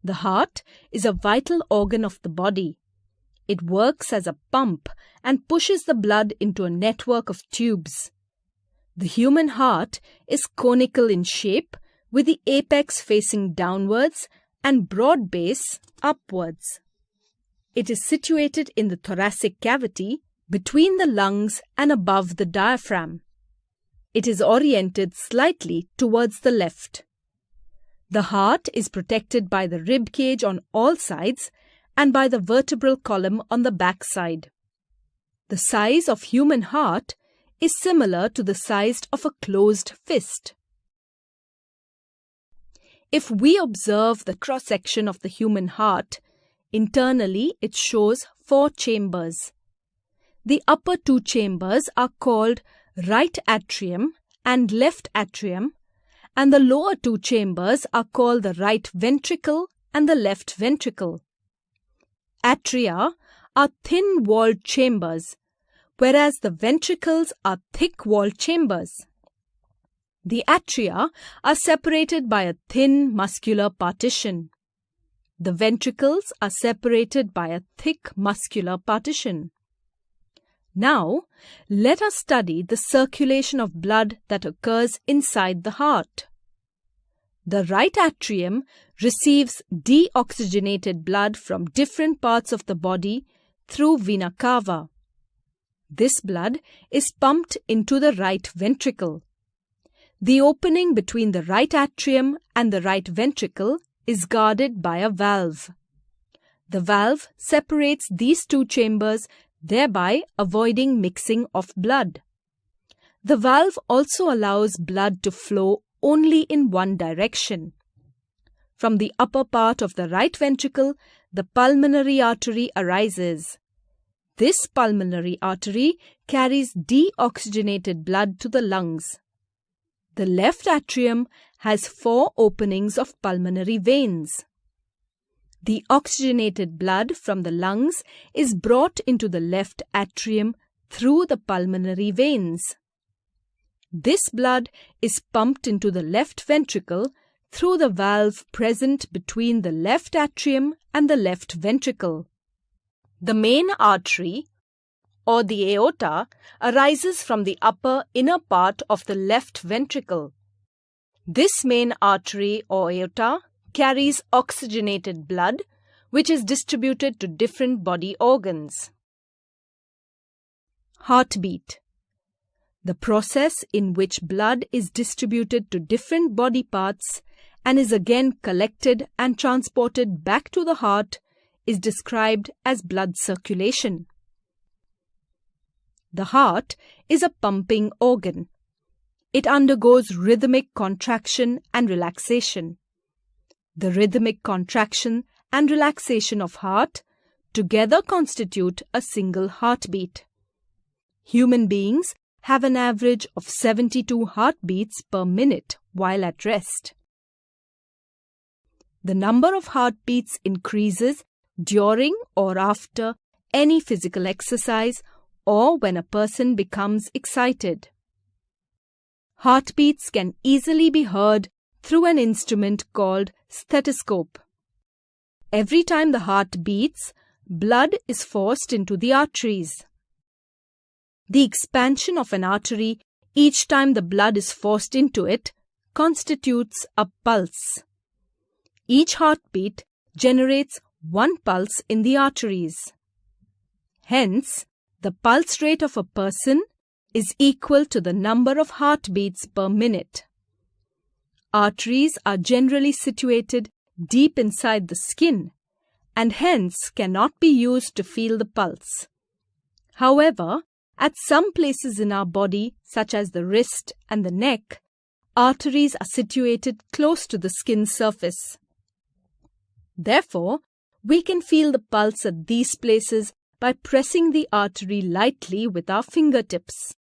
The heart is a vital organ of the body. It works as a pump and pushes the blood into a network of tubes. The human heart is conical in shape, with the apex facing downwards and broad base upwards. It is situated in the thoracic cavity between the lungs and above the diaphragm. It is oriented slightly towards the left. The heart is protected by the rib cage on all sides and by the vertebral column on the back side. The size of human heart is similar to the size of a closed fist. If we observe the cross-section of the human heart, internally it shows 4 chambers. The upper 2 chambers are called right atrium and left atrium, and the lower 2 chambers are called the right ventricle and the left ventricle. Atria are thin-walled chambers, whereas the ventricles are thick-walled chambers. The atria are separated by a thin muscular partition. The ventricles are separated by a thick muscular partition. Now, let us study the circulation of blood that occurs inside the heart. The right atrium receives deoxygenated blood from different parts of the body through vena cava. This blood is pumped into the right ventricle. The opening between the right atrium and the right ventricle is guarded by a valve. The valve separates these 2 chambers, thereby avoiding mixing of blood. The valve also allows blood to flow only in one direction. From the upper part of the right ventricle, the pulmonary artery arises. This pulmonary artery carries deoxygenated blood to the lungs. The left atrium has 4 openings of pulmonary veins. The oxygenated blood from the lungs is brought into the left atrium through the pulmonary veins. This blood is pumped into the left ventricle through the valve present between the left atrium and the left ventricle. The main artery, or the aorta, arises from the upper inner part of the left ventricle. This main artery or aorta carries oxygenated blood, which is distributed to different body organs. Heartbeat. The process in which blood is distributed to different body parts and is again collected and transported back to the heart is described as blood circulation. The heart is a pumping organ. It undergoes rhythmic contraction and relaxation. The rhythmic contraction and relaxation of heart together constitute a single heartbeat. Human beings have an average of 72 heartbeats per minute while at rest. The number of heartbeats increases during or after any physical exercise or when a person becomes excited. Heartbeats can easily be heard through an instrument called stethoscope. Every time the heart beats, blood is forced into the arteries. The expansion of an artery each time the blood is forced into it constitutes a pulse. Each heartbeat generates 1 pulse in the arteries. Hence, the pulse rate of a person is equal to the number of heartbeats per minute. Arteries are generally situated deep inside the skin and hence cannot be used to feel the pulse. However, at some places in our body, such as the wrist and the neck, arteries are situated close to the skin surface. Therefore, we can feel the pulse at these places by pressing the artery lightly with our fingertips.